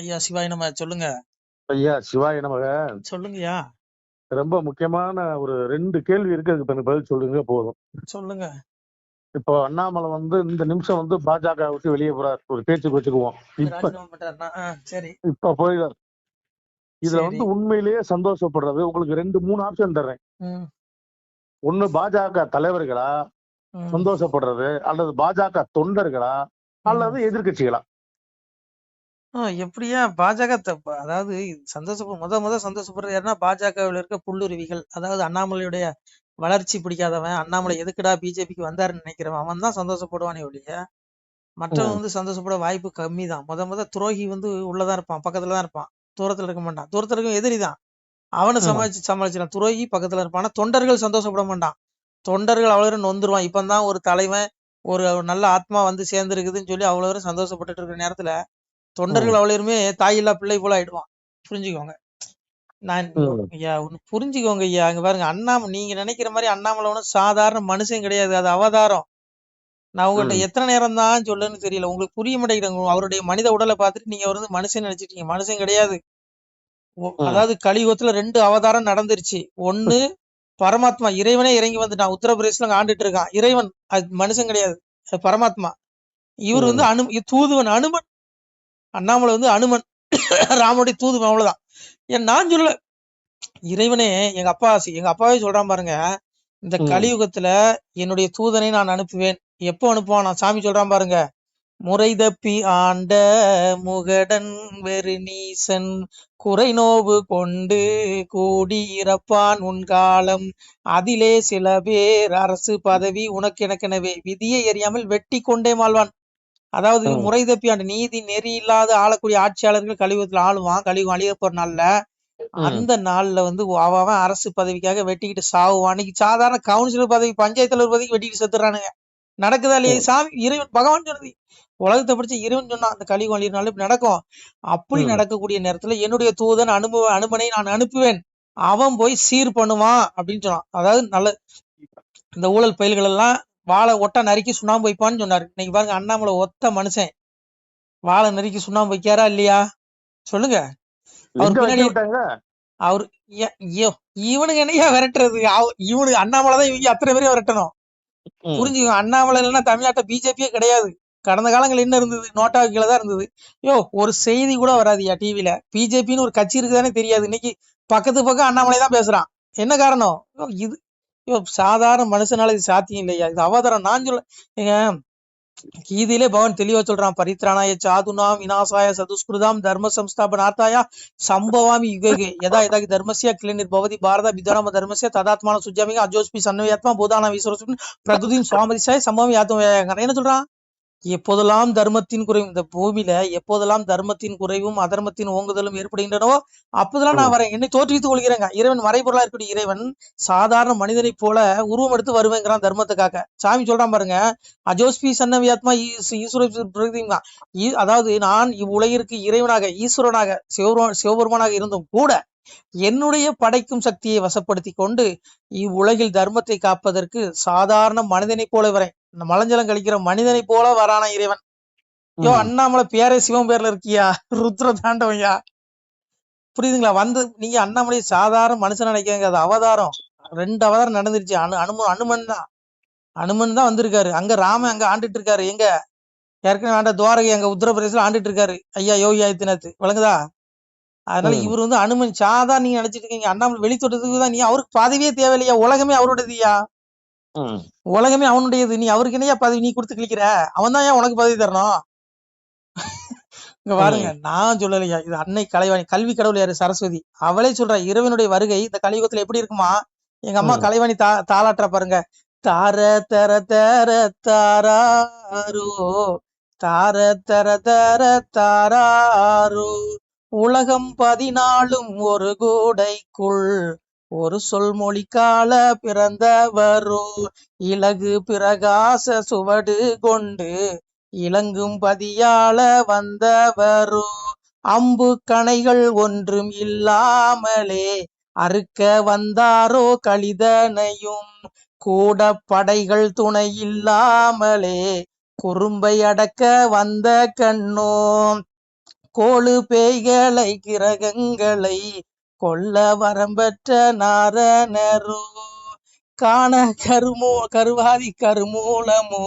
ஐயா சிவாய நம்ம சொல்லுங்க. ஐயா சிவாய நமக. சொல்லுங்கய்யா. ரொம்ப முக்கியமான ஒரு 2 கேள்வி இருக்கு, அதுக்கு எனக்கு பதில் சொல்லுங்க போதும். சொல்லுங்க. இப்போ அண்ணாமலை இந்த நிமிஷம் பாஜக விட்டு வெளியே போறார், ஒரு பேச்சுக்கு வச்சுக்குவோம். ராஜினாமா பண்றாருன்னா சரி. இப்ப போயிடார். இதுல சரி. உண்மையிலேயே சந்தோஷப்படுறது உங்களுக்கு 2-3 ஆப்ஷன் தர்றேன். ஒண்ணு பாஜக தலைவர்களா சந்தோஷப்படுறது, அல்லது பாஜக தொண்டர்களா, அல்லது எதிர்கட்சிகளா? எப்படியா பாஜக அதாவது முத சந்தோஷப்படுறது யாருன்னா பாஜகவில் இருக்க புல்லுருவிகள். அதாவது அண்ணாமலையுடைய வளர்ச்சி பிடிக்காதவன், அண்ணாமலை எதுக்குடா பிஜேபிக்கு வந்தாருன்னு நினைக்கிறவன், அவன் தான் சந்தோஷப்படுவானே ஒழிய மற்றவன் சந்தோஷப்பட வாய்ப்பு கம்மி தான். முத துரோகி உள்ளதான் இருப்பான், பக்கத்துலதான் இருப்பான், தூரத்துல இருக்க மாட்டான். தூரத்துல இருக்கும் எதிரி தான், அவனை சமாளிச்சிடான். துரோகி பக்கத்துல இருப்பான். ஆனா தொண்டர்கள் சந்தோஷப்பட மாட்டான். தொண்டர்கள் அவ்வளவு நொந்துருவான். இப்பதான் ஒரு தலைவன், ஒரு நல்ல ஆத்மா சேர்ந்துருக்குதுன்னு சொல்லி அவ்வளவு சந்தோஷப்பட்டு இருக்கிற நேரத்துல தொண்டர்கள் அவ்வளவுமே தாயில்லா பிள்ளை போல ஆயிடுவான். புரிஞ்சுக்கோங்க. நான் ஐயா ஒண்ணு புரிஞ்சுக்கோங்க ஐயா. அங்க பாருங்க, நீங்க நினைக்கிற மாதிரி அண்ணாமலை ஒன்றும் சாதாரண மனுஷன் கிடையாது, அது அவதாரம். நான் உங்கள்கிட்ட எத்தனை நேரம் தான் சொல்லுன்னு தெரியல, உங்களுக்கு புரிய மாட்டேங்கிறாங்க. அவருடைய மனித உடலை பார்த்துட்டு நீங்க மனுஷன் நினைச்சிட்டீங்க. மனுஷன் கிடையாது. அதாவது கலியுகத்துல 2 அவதாரம் நடந்துருச்சு. ஒண்ணு பரமாத்மா, இறைவனே இறங்கி வந்துட்டான். உத்தரப்பிரதேசல ஆண்டுட்டு இருக்கான் இறைவன், அது மனுஷன் கிடையாது, பரமாத்மா. இவர் தூதுவன், அனுமன். அண்ணாமலை அனுமன், ராமனுடைய தூதுவன், அவ்வளவுதான். நான் சொல்ல, இறைவனே எங்க அப்பாவே சொல்றான் பாருங்க, இந்த கலியுகத்துல என்னுடைய தூதனை நான் அனுப்புவேன். எப்போ அனுப்புவான்? நான் சாமி சொல்றான் பாருங்க, முறை தப்பி ஆண்ட முகடன் வெறு நீசன் குறை நோவு கொண்டு கூடி இறப்பான் உன் காலம். அதிலே சில பேர் அரசு பதவி உனக்கு எனக்கெனவே விதியை எறியாமல் வெட்டி கொண்டே மாழ்வான். அதாவது முறை தப்பி ஆண்ட, நீதி நெறி இல்லாத ஆளக்கூடிய ஆட்சியாளர்கள் கலியுகத்துல ஆளுவான். கலியுகம் அழிய போற நாள்ல, அந்த நாள்ல அவன் அரசு பதவிக்காக வெட்டிக்கிட்டு சாவுவான். இன்னைக்கு சாதாரண கவுன்சிலர் பதவி, பஞ்சாயத்து தலைவர் பதவிக்கு வெட்டிட்டு செத்துறானுங்க. நடக்குதா இல்லையா? சாமி இறைவன் பகவான் சொன்னது, உலகத்தை படிச்சு இறைவன் சொன்னா அந்த கலியுகம் அழியிறனால இப்படி நடக்கும். அப்படி நடக்கக்கூடிய நேரத்துல என்னுடைய தூதன் அனுமனை நான் அனுப்புவேன், அவன் போய் சீர் பண்ணுவான் அப்படின்னு சொன்னான். அதாவது நல்ல இந்த ஊழல் பயில்கள் எல்லாம் வாழை ஒட்ட நறுக்கி சுண்ணாம்பு வைப்பான்னு சொன்னாரு. இன்னைக்கு பாருங்க, அண்ணாமலை ஒத்த மனுஷன் வாழை நறுக்கி சுண்ணாம்பு வைக்காரா இல்லையா? சொல்லுங்க. அவர் பின்னாடி அவரு இவனுக்கு என்னையா விரட்டுறது? இவனுக்கு அண்ணாமலைதான் இவங்க அத்தனை பேரையும் விரட்டணும். புரிஞ்சுக்கோ. அண்ணாமலை இல்லைன்னா தமிழ்நாட்டை பிஜேபியே கிடையாது. கடந்த காலங்கள் என்ன இருந்தது? நோட்டா கீழே தான் இருந்தது. ஒரு செய்தி கூட வராதுயா டிவில. பிஜேபின்னு ஒரு கட்சி இருக்குதானே தெரியாது. இன்னைக்கு பக்கத்து அண்ணாமலை தான் பேசுறான். என்ன காரணம்? இது சாதாரண மனுஷனால இது சாத்தியம் இல்லையா? இது அவதாரம். நான் சொல்ல, கீதையிலே பகவான் தெளிவா சொல்றான், பரித்ராணாய சாதுனாம் விநாசாய சதுஸ்கிருதாம் தர்ம சம்ஸ்தாபனார்த்தாய சம்பவாமி யுகே யதா யதா தர்மஸ்ய கிளநிர் பவதி பாரத வித்வானாம தர்மஸ்ய ததாத்மான சுஜாமிக அஜோஸ்பி சன்னவியாத்மா பூதானா ஈஸ்வர பிரகிருதின் சுவாமதிசாய சம்பவம் யாத்தம். என்ன சொல்றான்? எப்போதெல்லாம் தர்மத்தின் குறைவும், இந்த பூமியில எப்போதெல்லாம் தர்மத்தின் குறைவும் அதர்மத்தின் ஓங்குதலும் ஏற்படுகின்றனவோ அப்போதெல்லாம் நான் வரேன், என்னை தோற்றுவித்துக் கொள்கிறேங்க. இறைவன் மறைபொருளா இருக்கக்கூடிய இறைவன் சாதாரண மனிதனை போல உருவம் எடுத்து வருவேங்கிறான் தர்மத்துக்காக. சாமி சொல்றான் பாருங்க, அஜோஸ்பி சன்னவியாத்மா ஈஸ்வர பிரகிருதிங்க. அதாவது நான் இவ்வுலகிற்கு இறைவனாக, ஈஸ்வரனாக, சிவபெருமானாக இருந்தும் கூட என்னுடைய படைக்கும் சக்தியை வசப்படுத்தி கொண்டு இவ்வுலகில் தர்மத்தை காப்பதற்கு சாதாரண மனிதனை போல வரேன். இந்த மலஞ்சலம் கழிக்கிற மனிதனை போல வரான இறைவன். அண்ணாமலை பேரே சிவன் பேர்ல இருக்கியா? ருத்ர தாண்டவையா? புரியுதுங்களா? நீங்க அண்ணாமலை சாதாரண மனுஷன் நினைக்காங்க, அது அவதாரம். 2 அவதாரம் நடந்துருச்சு. அனுமன் தான் வந்திருக்காரு. அங்க ராமன் அங்க ஆண்டுட்டு இருக்காரு. எங்க ஏற்கனவே ஆண்ட துவாரகை அங்க உத்தரப்பிரதேசல ஆண்டுட்டு இருக்காரு ஐயா யோகி ஆதித்யநாத். விளங்குதா? அதனால இவர் அனுமன் சாதாரண நீங்க நினைச்சிட்டு இருக்கீங்க. அண்ணாமலை வெளித்தோட்டத்துக்கு தான். நீ அவருக்கு பதவியே தேவையில்லையா? உலகமே அவருடையதுயா. உலகமே அவனுடையது. நீ அவருக்கு என்னையா பதவி நீ கொடுத்து கிளிக்கிற? அவன் தான் ஏன் உனக்கு பதவி தரணும்? இங்க பாருங்க, நான் சொல்லலையா, இது அன்னை கலைவாணி, கல்வி கடவுள் யாரு? சரஸ்வதி. அவளே சொல்ற, இறைவனுடைய வருகை இந்த கலியுகத்துல எப்படி இருக்குமா? எங்க அம்மா கலைவாணி தாளாற்ற பாருங்க. தார தர தர தாரோ தார தர தர தாரோ உலகம் 14 ஒரு கூடைக்குள் ஒரு சொல் மொழிக்கால பிறந்தவரோ இலகு பிரகாச சுவடு கொண்டு இலங்கும் பதியால வந்தவரோ அம்பு கணைகள் ஒன்றும் இல்லாமலே அறுக்க வந்தாரோ கலிதனையும் கூட படைகள் துணை இல்லாமலே குறும்பை அடக்க வந்த கண்ணோ கோளு பேய்களை கிரகங்களை கொல்ல வரம்பெற்ற நாரணரோ காண கருவாதி கருமூலமோ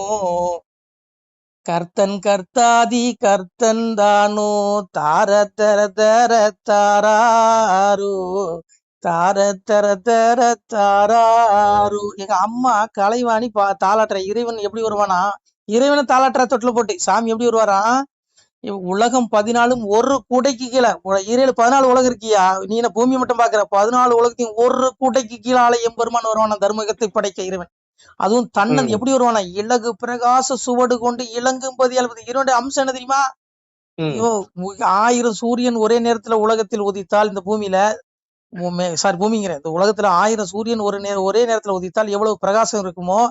கர்த்தன் கர்த்தாதி கர்த்தன் தானோ தார தர தர தாராரு தார தர தர தாராரு. எங்க அம்மா கலைவாணி தாளாட்டுற இறைவன் எப்படி வருவானா, இறைவனை தாளாட்டுற தொட்டில போட்டு சாமி எப்படி வருவாரா, உலகம் 14 ஒரு கூடைக்கு கீழே 14 உலகம் இருக்கியா, நீ என்ன பூமி மட்டும் பாக்குற, 14 உலகத்தையும் ஒரு கூடைக்கு கீழே ஆளை எம்பெருமான் வருவானா, தர்மகத்தை படைக்க இறைவன். அதுவும் தன்னன் எப்படி வருவானா, இலகு பிரகாச சுவடு கொண்டு இளங்கும்பதி இவனுடைய அம்சம் என்ன தெரியுமா, 1000 சூரியன் ஒரே நேரத்துல உலகத்தில் உதித்தால் இந்த பூமியில பூமிங்கிற இந்த உலகத்துல 1000 சூரியன் ஒரே நேரத்துல உதித்தால் எவ்வளவு பிரகாசம் இருக்குமோ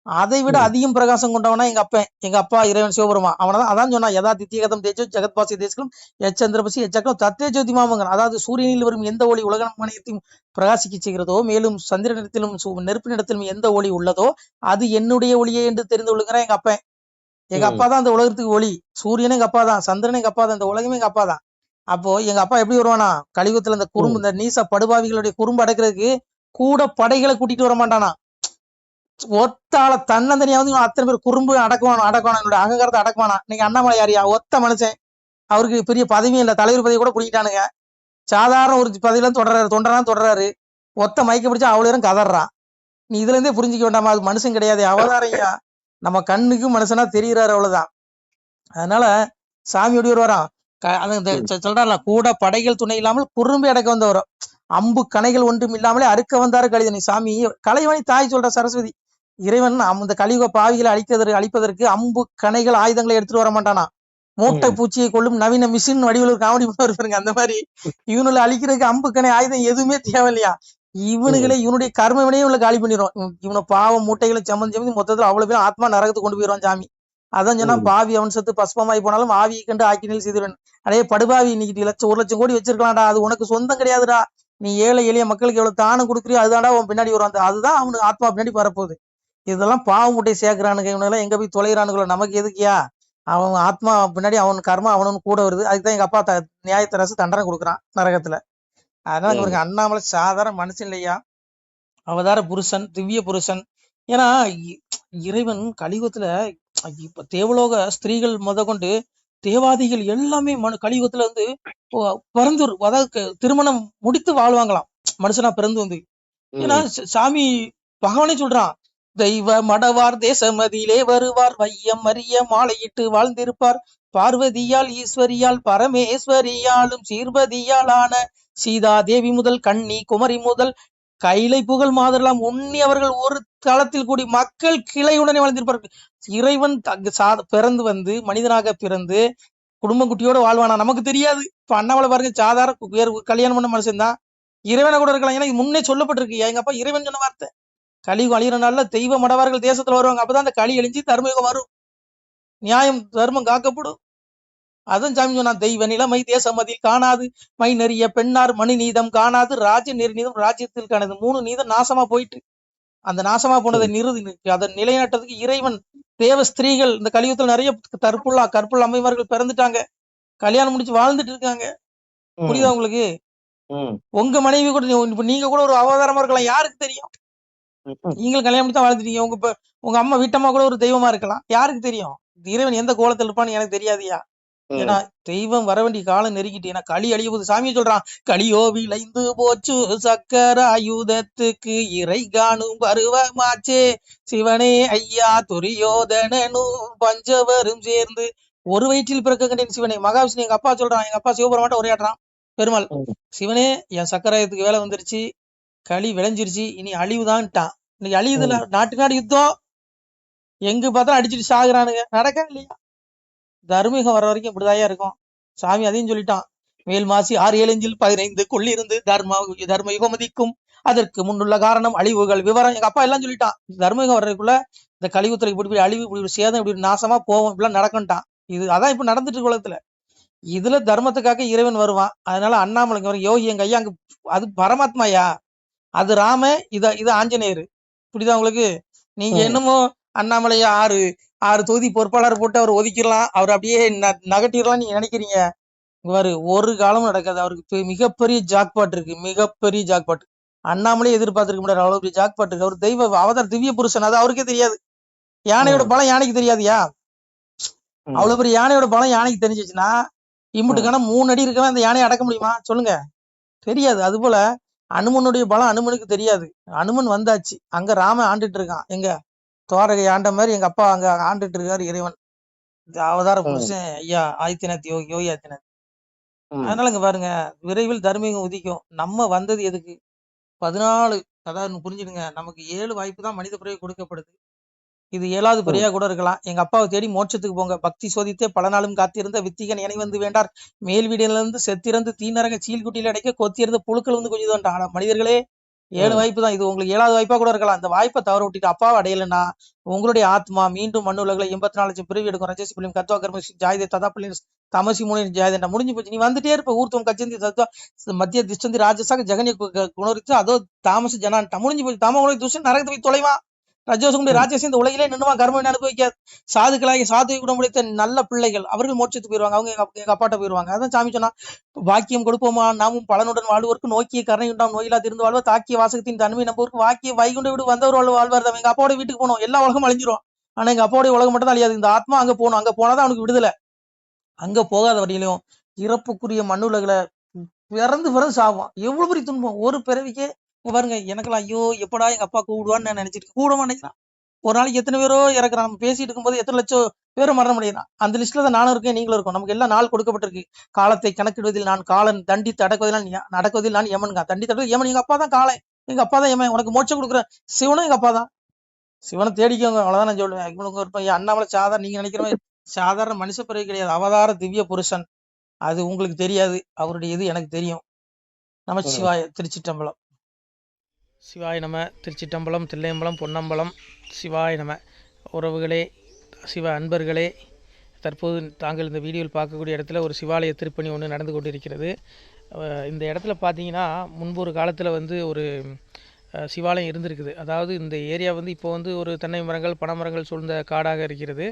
அதை விட அதிகம் பிரகாசம் கொண்டவனா எங்க அப்பா இறைவன் சிவபெருமான். அவனதான் அதான் சொன்னா, யதா தித்தியகதம் தேஜோ ஜெகத்பாசி தேசங்களும் எச்சந்திரபசி எச்சக்கலம் தத்தே ஜோதிமாமங்கன். அதாவது சூரியனில் வரும் எந்த ஒளி உலக மனிதத்தையும் பிரகாசிக்க செய்கிறதோ, மேலும் சந்திரனிடத்திலும் நெருப்பு நிலத்திலும் எந்த ஒளி உள்ளதோ அது என்னுடைய ஒளியே என்று தெரிந்து கொள்ளுங்கிறான் எங்க அப்பா. எங்க அப்பா தான் அந்த உலகத்துக்கு ஒளி. சூரியனும் எங்க அப்பா தான், சந்திரனும் எங்க அப்பா தான், இந்த உலகமே எங்க அப்பா தான். அப்போ எங்க அப்பா எப்படி வருவானா, கலியுகத்துல இந்த குறும்பு இந்த நீச படுபாவிகளுடைய குறும்பு அடக்கிறதுக்கு கூட படைகளை கூட்டிட்டு வர மாட்டானா, ஒத்தால தன்னந்தனியா வந்து அத்தனை பேர் குறும்பு அடக்குவானா என்னோட அகங்காரத்தை அடக்குவானா. நீங்க அண்ணாமலை யாரியா, ஒத்த மனுஷன், அவருக்கு பெரிய பதவியும் இல்ல, தலைவர் பதவி கூட குடிக்கிட்டானுங்க, சாதாரண ஒரு பதவியில தொடர்றாரு, ஒத்த மயக்க பிடிச்சா அவ்வளவு நேரம் கதறான். நீ இதுல இருந்தே புரிஞ்சுக்க வேண்டாமா, அது மனுஷன் கிடையாது, அவதாரையா, நம்ம கண்ணுக்கு மனுஷனா தெரிகிறாரு, அவ்வளவுதான். அதனால சாமி எப்படி வருவாராம், சொல்றாருல, கூட படைகள் துணை இல்லாமல் குறும்பி அடக்க வந்தவர், அம்பு கணைகள் ஒன்றும் இல்லாமலே அறுக்க வந்தாரு கலிதனி. சாமி கலைவாணி தாய் சொல்ற சரஸ்வதி, இறைவன் அந்த கலியுக பாவிகளை அழிப்பதற்கு அம்பு கணைகள் ஆயுதங்களை எடுத்துட்டு வர மாட்டானா, மூட்டை பூச்சியை கொள்ளும் நவீன மிஷின் வடிவில் காமெடி இருப்பாருங்க, அந்த மாதிரி இவனுல அழிக்கிறதுக்கு அம்பு கணை ஆயுதம் எதுவுமே தேவையில்லையா, இவனுங்களே இவனுடைய கர்மவினையும் உள்ள காலி பண்ணிடும். இவனை பாவம் மூட்டைகளை சமந்தி மொத்தத்துல அவ்வளவு பேரும் ஆத்மா நரகத்துக்கு கொண்டு போயிடுவான் சாமி. அதான் சொன்னா, பாவி அவன் சத்து பஸ்பமாய் போனாலும் ஆவியை கண்டு ஆக்கினில் செய்திருவன். அடைய படுபாவி, இன்னைக்கு 1 லட்சம் கோடி வச்சிருக்கலாம்டா, அது உனக்கு சொந்தம் கிடையாதுடா, நீ ஏழை எளிய மக்களுக்கு எவ்வளவு தானம் கொடுக்குறியோ அதுதான்டா அவன் பின்னாடி வரும், அதுதான் அவனுக்கு ஆத்மா பின்னாடி வரப்போகுது. இதெல்லாம் பாவ மூட்டை சேர்க்கிறானுங்க, இவனெல்லாம் எங்க போய் தொலைகிறானுங்களோ, நமக்கு எதுக்கியா, அவன் ஆத்மா பின்னாடி அவன் கர்மா அவனு கூட வருது. அதுக்குதான் எங்க அப்பா நியாயத்தரசு தண்டனை கொடுக்குறான் நரகத்துல. அதனால இவருக்கு அண்ணாமலை சாதாரண மனுஷன் இல்லையா, அவதார புருஷன், திவ்ய புருஷன். ஏன்னா இறைவன் கலியுகத்துல இப்ப தேவலோக ஸ்திரீகள் கொண்டு தேவாதிகள் எல்லாமே கலியுகத்துல வந்து பிறந்து, அதாவது திருமணம் முடித்து வாழ்வாங்களாம் மனுஷனா பிறந்து வந்து. ஏன்னா சாமி பகவானே சொல்றான், தெய்வ மடவார் தேசமதியிலே வருவார், வையம் அறிய மாலையிட்டு வாழ்ந்திருப்பார், பார்வதியால் ஈஸ்வரியால் பரமேஸ்வரியாலும் சீர்வதியாலான சீதா தேவி முதல் கண்ணி குமரி முதல் கைலை புகழ் மாதரெல்லாம் உண்ணி அவர்கள் ஒரு தளத்தில் கூடி மக்கள் கிளையுடனே வாழ்ந்திருப்பார்கள். இறைவன் பிறந்து வந்து மனிதனாக பிறந்து குடும்ப குட்டியோட வாழ்வானா, நமக்கு தெரியாது. இப்ப அண்ணாமலை பாருங்க, சாதாரண கல்யாணம் பண்ண மனுஷன் தான், இறைவனை கூட இருக்கலாம். ஏன்னா முன்னே சொல்லப்பட்டிருக்கு, எங்க அப்பா இறைவன் சொன்ன வார்த்தை, கலியுகம் அழிகிற நாள்ல தெய்வ மடவார்கள் தேசத்துல வருவாங்க, அப்பதான் அந்த களி அழிஞ்சு தர்மயுகம் வரும், நியாயம் தர்மம் காக்கப்படும். அதான் சாமி சொன்னா, தெய்வ நிலைமை தேசமதில் காணாது, மை நெறிய பெண்ணார் மணி நீதம் காணாது, ராஜ நெறிநீதம் ராஜ்யத்தில் காணாது. 3 நீதம் நாசமா போயிட்டு, அந்த நாசமா போனதை அதை நிலைநாட்டதுக்கு இறைவன் தேவ ஸ்திரீகள் இந்த கலியுகத்துல நிறைய கற்புள்ள அம்மைமார்கள் பிறந்துட்டாங்க, கல்யாணம் முடிச்சு வாழ்ந்துட்டு இருக்காங்க. புரியுதா உங்களுக்கு? உங்க மனைவி கூட நீங்க கூட ஒரு அவதாரமா இருக்கலாம், யாருக்கு தெரியும், நீங்களும் கல்யாணம் முடிச்சா வாழ்ந்துட்டீங்க. உங்க அம்மா வீட்டம்மா கூட ஒரு தெய்வமா இருக்கலாம், யாருக்கு தெரியும், இறைவன் எந்த கோலத்தில் இருப்பான்னு எனக்கு தெரியாதியா. ஏன்னா தெய்வம் வர வேண்டிய காலம் நெருங்கிட்டு, ஏன்னா களி அழிய போது. சாமியை சொல்றான், களியோ விளைந்து போச்சு சக்கர ஆயுதத்துக்கு இறை காணும் பருவமாச்சே, சிவனே ஐயா துரியோதனனும் பஞ்சவரும் சேர்ந்து ஒரு வயிற்றில் பிறக்க கண்டேன் சிவனே. மகாவிஷ்ணு எங்க அப்பா சொல்றான், எங்க அப்பா சிவபெருமாட்ட உரையாடுறான், பெருமாள், சிவனே என் சக்கராயத்துக்கு வேலை வந்துருச்சு, களி விளைஞ்சிருச்சு, இனி அழிவுதான்ட்டான். இன்னைக்கு அழியுதுல, நாட்டு நாடு யுத்தம், எங்க பார்த்தா அடிச்சுட்டு சாகுறானுங்க, நடக்க இல்லையா. தர்மீகம் வர வரைக்கும் இப்படிதாயா இருக்கும். சாமி அதையும் சொல்லிட்டான், மேல் மாசி 6 7 15 கொள்ளிருந்து தர்ம யுகமதிக்கும் அதற்கு முன்னுள்ள காரணம் அழிவுகள் விவரம். எங்க அப்பா எல்லாம் சொல்லிட்டான், தர்மயுகம் வர்றதுக்குள்ள இந்த கலியுகத்துல இப்படி அழிவு, இப்படி சேதம், இப்படி நாசமா போவோம், இப்படிலாம் நடக்கட்டான். அதான் இப்ப நடந்துட்டு இருக்கு உலகத்துல. இதுல தர்மத்துக்காக இறைவன் வருவான். அதனால அண்ணாமலைக்கு வரும் யோகி எங்க ஐயா, அங்க அது பரமாத்மாயா, அது ராம, இது ஆஞ்சநேயர். புரியுதா உங்களுக்கு? நீங்க என்னமோ அண்ணாமலையா 6 தொகுதி பொறுப்பாளர் போட்டு அவர் ஒதுக்கிடலாம், அவர் அப்படியே நகட்டிடலாம் நீங்க நினைக்கிறீங்க. இவரு ஒரு காலமும் நடக்காது. அவருக்கு மிகப்பெரிய ஜாக்பாட் இருக்கு, மிகப்பெரிய ஜாக்பாட். அண்ணாமலே எதிர்பார்த்திருக்க முடியாது, அவ்வளவு பெரிய ஜாக்பாட் இருக்கு. அவர் தெய்வ அவதார், திவ்ய புருஷன், அது அவருக்கே தெரியாது. யானையோட பலம் யானைக்கு தெரியாதுயா. அவ்வளவு பெரிய யானையோட பலம் யானைக்கு தெரிஞ்சிச்சுன்னா இம்புட்டுக்கான 3 அடி இருக்கவன் அந்த யானையை அடக்க முடியுமா சொல்லுங்க? தெரியாது. அது போல அனுமனுடைய பலம் அனுமனுக்கு தெரியாது. அனுமன் வந்தாச்சு, அங்க ராமன் ஆண்டுட்டு இருக்கான். எங்க துவாரகை ஆண்ட மாதிரி எங்க அப்பா அங்க ஆண்டுட்டு இருக்காரு இறைவன். அவதார புருஷன் ஐயா ஆதித்யநாத், யோகி ஆதித்யநாத். அதனால இங்க பாருங்க, விரைவில் தர்மயுகம் உதிக்கும். நம்ம வந்தது எதுக்கு? 14, அதாவது புரிஞ்சுடுங்க, நமக்கு 7 வாய்ப்பு தான் மனித பிறவி கொடுக்கப்படுது. இது 7வது பிறையா கூட இருக்கலாம். எங்க அப்பாவை தேடி மோட்சத்துக்கு போங்க. பக்தி சோதித்தே பல நாளும் காத்திருந்த வித்திகன் இணை வந்து வேண்டார். மேல் வீடிலிருந்து செத்திறந்து தீநரக சீல்குட்டியில் அடைக்க கொத்தியிருந்த புழுக்கள் வந்து கொஞ்சம் தான். ஆனா மனிதர்களே, 7 வாய்ப்பு தான். இது உங்களுக்கு 7வது வாய்ப்பா கூட இருக்கலாம். இந்த வாய்ப்பை தவற விட்டுட்டு அப்பாவை அடையலைன்னா உங்களுடைய ஆத்மா மீண்டும் மண்ணு உலகில் 84 லட்சம் பிறவி எடுக்கும். ரஜசி பிள்ளையும் கத்வா கர்மசி ஜாயதே ததா பிள்ளைங்க தமசி மூணு ஜாயதேண்டா முடிஞ்சு போச்சு. நீ வந்துட்டே இருப்ப. ஊர்த்தம் கச்சந்தி சத்வா மத்திய திஷ்டந்தி ராஜசாக ஜெகனிய குணரித்து அதோ தாமச ஜனான்ட்டா முடிஞ்சு போச்சு. தம உனக்கு துஷ்டன் நரகத்தை போய் தொலைவான். ரஜோசமுடைய ராஜேஷ் இந்த உலகிலே நின்றுவான். கர்மம் அனுபவிக்காது. சாதுக்களாகி சாதுவை கூட முடித்த நல்ல பிள்ளைகள் அவர்கள் மோட்சத்துக்கு போயிருவாங்க. அவங்க எங்க அப்பாட்ட போயிருவாங்க. அதான் சாமி சொன்னா, வாக்கியம் கொடுப்போமா நாமும் பலனுடன் வாழ்வோருக்கு நோக்கிய கருணை உண்டாம் நோயிலா திருந்து வாழ்வா தாக்கிய வாசகத்தின் தன்மை நம்பவருக்கு வாக்கிய வைகுண்ட விடு வந்தவர் வாழ்வார். எங்க அப்பாவோட வீட்டுக்கு போனோம், எல்லா உலகம் அழிஞ்சிரும். ஆனா எங்க அப்பாவுடைய உலகம் மட்டும் தான் அழியாது. இந்த ஆத்மா அங்க போகணும். அங்க போனாதான் அவனுக்கு விடுதலை. அங்க போகாத வரையிலும் இறப்புக்குரிய மண்ணுலகில பிறந்து சாவான். எவ்வளவு பெரிய துன்பம் ஒரு பிறவிக்கே. பாருங்க, எனக்கெல்லாம் ஐயோ எப்படா எங்க அப்பா கூடுவான்னு நான் நினைச்சிட்டு கூட நினைக்கிறான். ஒரு நாளைக்கு எத்தனை பேரோ இறக்குறான். நம்ம பேசிட்டு இருக்கும்போது எத்தனை லட்சம் பேரும் மரணம் அடைகிறான். அந்த லிஸ்ட்ல தான் நானும் இருக்கேன், நீங்களும் இருக்கும். நமக்கு எல்லாம் நாள் கொடுக்கப்பட்டிருக்கு. காலத்தை கணக்கிடுவதில் நான் காலன், தண்டித்து நடக்குவதில் நான் யமன். தண்டி தடுவது யமன். எங்க அப்பா தான் காலன், எங்க அப்பா தான் யமன். உனக்கு மோட்சம் கொடுக்குற சிவனும் எங்க அப்பா தான். சிவனை தேடிக்கோங்க, அவ்வளவுதான் நான் சொல்லுவேன். இவனுக்கு அண்ணாமலை சாதாரண, நீங்க நினைக்கிற மாதிரி சாதாரண மனுஷ பிறவி கிடையாது. அவதார திவ்ய புருஷன். அது உங்களுக்கு தெரியாது, அவருடைய இது எனக்கு தெரியும். நமச்சிவாய. திருச்சிற்றம்பலம். சிவாய நம. திருச்சிற்றம்பலம், தில்லையம்பலம், பொன்னம்பலம். சிவாய நம. உறவுகளே, சிவ அன்பர்களே, தற்போது தாங்கள் இந்த வீடியோவில் பார்க்கக்கூடிய இடத்துல ஒரு சிவாலய திருப்பணி ஒன்று நடந்து கொண்டிருக்கிறது. இந்த இடத்துல பார்த்தீங்கன்னா முன்பு ஒரு காலத்தில் வந்து ஒரு சிவாலயம் இருந்திருக்குது. அதாவது இந்த ஏரியா வந்து இப்போ வந்து ஒரு தென்னை மரங்கள் பனைமரங்கள் சூழ்ந்த காடாக இருக்கிறது.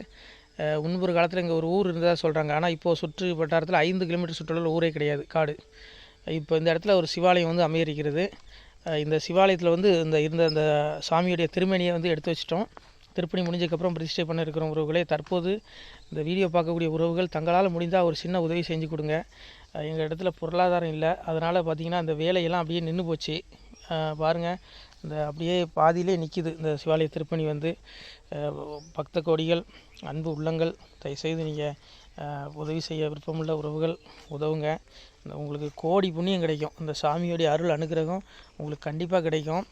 முன்பு ஒரு காலத்தில் இங்கே ஒரு ஊர் இருந்ததாக சொல்கிறாங்க. ஆனால் இப்போது சுற்று வட்டாரத்தில் 5 கிலோமீட்டர் சுற்றுலாவில் ஊரே கிடையாது, காடு. இப்போ இந்த இடத்துல ஒரு சிவாலயம் வந்து அமையிருக்கிறது. இந்த சிவாலயத்தில் வந்து இருந்த அந்த சாமியுடைய திருமேனியை வந்து எடுத்து வச்சிட்டோம். திருப்பணி முடிஞ்சதுக்கப்புறம் பிரதிஷ்டை பண்ண இருக்கிற உறவுகளே, தற்போது இந்த வீடியோ பார்க்கக்கூடிய உறவுகள் தங்களால் முடிந்தால் ஒரு சின்ன உதவி செஞ்சு கொடுங்க. எங்கள் இடத்துல பொருளாதாரம் இல்லை, அதனால் பார்த்திங்கன்னா அந்த வேலையெல்லாம் அப்படியே நின்று போச்சு. பாருங்கள், இந்த அப்படியே பாதியிலே நிற்கிது இந்த சிவாலய திருப்பணி வந்து. பக்த கோடிகள், அன்பு உள்ளங்கள், தயவுசெய்து நீங்கள் உதவி செய்ய விருப்பமுள்ள உறவுகள் உதவுங்க. உங்களுக்கு கோடி புண்ணியம் கிடைக்கும். இந்த சாமியோடைய அருள் அனுகிரகம் உங்களுக்கு கண்டிப்பாக கிடைக்கும்.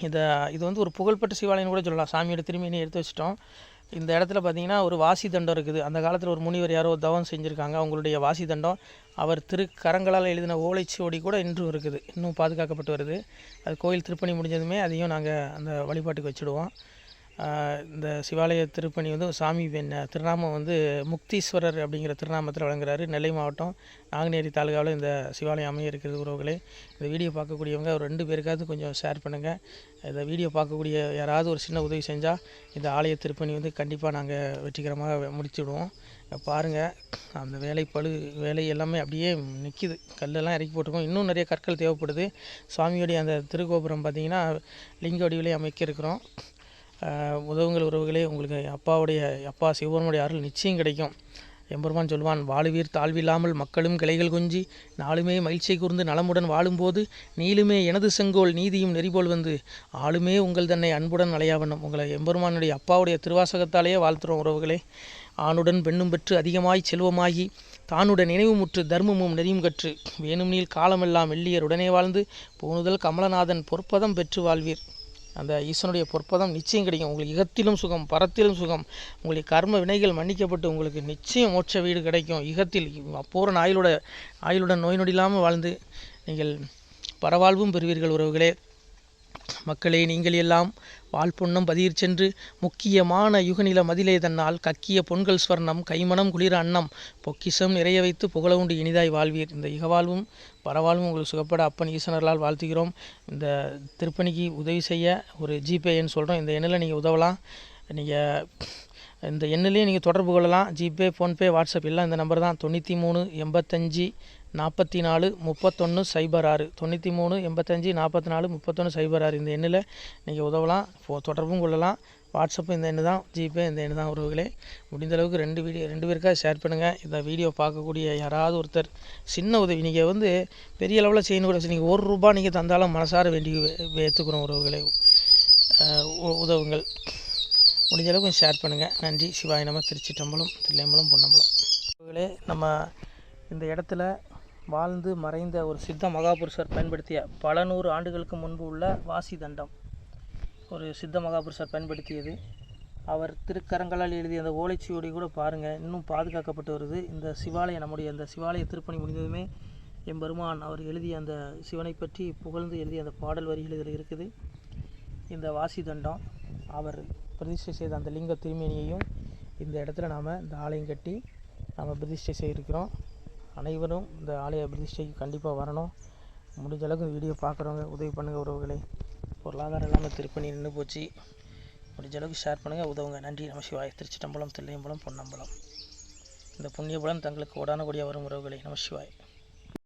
இது வந்து ஒரு புகழ்பெற்ற சிவாலயம் கூட சொல்லலாம். சாமியோட திருமேனியை எடுத்து வச்சிட்டோம். இந்த இடத்துல பார்த்திங்கன்னா ஒரு வாசி தண்டம் இருக்குது. அந்த காலத்தில் ஒரு முனிவர் யாரோ தவம் செஞ்சுருக்காங்க. அவங்களுடைய வாசி தண்டம் அவர் திருக்கரங்களால் எழுதின ஓலைச்சுவடி கூட இன்றும் இருக்குது, இன்னும் பாதுகாக்கப்பட்டு வருது. அது கோயில் திருப்பணி முடிஞ்சதுமே அதையும் நாங்கள் அந்த வழிபாட்டுக்கு வச்சுடுவோம். இந்த சிவாலய திருப்பணி வந்து சாமி திருநாமம் வந்து முக்தீஸ்வரர் அப்படிங்கிற திருநாமத்தில் வழங்குறாரு. நெல்லை மாவட்டம் நாங்குநேரி தாலுகாவில் இந்த சிவாலயம் அமைய இருக்கிறது. உறவுகளே, இந்த வீடியோ பார்க்கக்கூடியவங்க ஒரு 2 பேருக்காவது கொஞ்சம் ஷேர் பண்ணுங்கள். இந்த வீடியோ பார்க்கக்கூடிய யாராவது ஒரு சின்ன உதவி செஞ்சால் இந்த ஆலய திருப்பணி வந்து கண்டிப்பாக நாங்கள் வெற்றிகரமாக முடிச்சுடுவோம். பாருங்கள், அந்த வேலை எல்லாமே அப்படியே நிற்கிது. கல்லெல்லாம் இறக்கி போட்டிருக்கோம். இன்னும் நிறைய கற்கள் தேவைப்படுது. சுவாமியோடைய அந்த திருக்கோபுரம் பார்த்திங்கன்னா லிங்க வடிவிலே அமைக்க இருக்கிறோம். உதவுங்கள் உறவுகளே. உங்களுக்கு அப்பா சிவபெருமானுடைய அருள் நிச்சயம் கிடைக்கும். எம்பெருமான் சொல்வான், வாழுவீர் தாழ்வில்லாமல் மக்களும் கிளைகள் கொஞ்சி நாளுமே மகிழ்ச்சி கூர்ந்து நலமுடன் வாழும்போது நீளுமே எனது செங்கோல் நீதியும் நெறிபோல் வந்து ஆளுமே உங்கள் தன்னை அன்புடன் அலையாவண்ணம். உங்களை எம்பெருமானுடைய அப்பாவுடைய திருவாசகத்தாலேயே வாழ்த்துறோம் உறவுகளே. ஆணுடன் பெண்ணும் பெற்று அதிகமாய் செல்வமாகி தானுடன் நினைவுமுற்று தர்மமும் நெறியும் கற்று வேணும்னில் காலமெல்லாம் வெள்ளியர் உடனே வாழ்ந்து போனுதல் கமலநாதன் பொற்பதம் பெற்று வாழ்வீர். அந்த ஈசனுடைய பொற்பதம் நிச்சயம் கிடைக்கும். உங்களுக்கு இகத்திலும் சுகம், பரத்திலும் சுகம். உங்களுடைய கர்ம வினைகள் மன்னிக்கப்பட்டு உங்களுக்கு நிச்சயம் மோட்ச வீடு கிடைக்கும். இகத்தில் பூரண ஆயுளுடன் நோய் நொடி இல்லாமல் வாழ்ந்து நீங்கள் பரவாழ்வும் பெறுவீர்கள். உறவுகளே, மக்களே, நீங்கள் எல்லாம் வாழ்பொன்னம் பதியிற் சென்று முக்கியமான யுகநில மதிலே தன்னால் கக்கிய பொன்கள் ஸ்வர்ணம் கைமணம் குளிர அன்னம் பொக்கிஷம் நிறைய வைத்து புகழ உண்டு இனிதாய் வாழ்வீர். இந்த இகவாழ்வும் பரவாழ்வும் உங்களுக்கு சுகப்பட அப்பன் ஈசனர்களால் வாழ்த்துகிறோம். இந்த திருப்பணிக்கு உதவி செய்ய ஒரு ஜிபே எண் சொல்கிறோம். இந்த எண்ணில் நீங்கள் உதவலாம். நீங்கள் இந்த எண்ணிலையும் நீங்கள் தொடர்பு கொள்ளலாம். ஜிபே, ஃபோன்பே, வாட்ஸ்அப் எல்லாம் இந்த நம்பர் தான். 93 85 44 31 06 93 85 44 31 06 இந்த எண்ணில் நீங்கள் உதவலாம். தொடர்பும் கொள்ளலாம். வாட்ஸ்அப்பும் இந்த எண்ணு தான், ஜிபே இந்த எண்ணு தான். உறவுகளே, முடிந்த அளவுக்கு ரெண்டு பேருக்காக ஷேர் பண்ணுங்கள். இந்த வீடியோ பார்க்கக்கூடிய யாராவது ஒருத்தர் சின்ன உதவி, நீங்கள் வந்து பெரிய அளவில் செய்யணும் கூட, நீங்கள் ₹1 நீங்கள் தந்தாலும் மனசார வேண்டி ஏற்றுக்கிறோம். உறவுகளை உதவுங்கள். முடிஞ்ச அளவுக்கு கொஞ்சம் ஷேர் பண்ணுங்கள். நன்றி. சிவாய நம. திருச்சிற்றம்பலம், தில்லையம்பலம், பொன்னம்பலம். உறவுகளே, நம்ம இந்த இடத்துல வாழ்ந்து மறைந்த ஒரு சித்த மகாபுருஷர் பயன்படுத்திய பல 100 ஆண்டுகளுக்கு முன்பு உள்ள வாசி தண்டம் ஒரு சித்த மகாபுருஷர் பயன்படுத்தியது. அவர் திருக்கரங்களால் எழுதிய அந்த ஓலைச்சுவடி கூட பாருங்கள், இன்னும் பாதுகாக்கப்பட்டு வருது. இந்த சிவாலயம், நம்முடைய அந்த சிவாலய திருப்பணி முடிந்ததுமே எம்பெருமான் அவர் எழுதிய அந்த சிவனை பற்றி புகழ்ந்து எழுதிய அந்த பாடல் வரிகள் இதில் இருக்குது. இந்த வாசி தண்டம் அவர் பிரதிஷ்டை செய்த அந்த லிங்க திருமேனியையும் இந்த இடத்துல நாம் இந்த ஆலயம் கட்டி நாம் பிரதிஷ்டை செய்திருக்கிறோம். அனைவரும் இந்த ஆலய பிரதிஷ்டைக்கு கண்டிப்பாக வரணும். முடிஞ்ச அளவுக்கு இந்த வீடியோ பார்க்குறவங்க உதவி பண்ணுங்கள். உறவுகளை, பொருளாதாரம் இல்லாமல் திருப்பணி நின்று போச்சு. முடிஞ்ச அளவுக்கு ஷேர் பண்ணுங்கள், உதவுங்க. நன்றி. நம சிவாய. திருச்சிற்றம்பலம், தில்லையம்பலம், பொன்னம்பலம். இந்த புண்ணிய பலன் தங்களுக்கு உடான கூடிய வரும். உறவுகளை, நம சிவாய.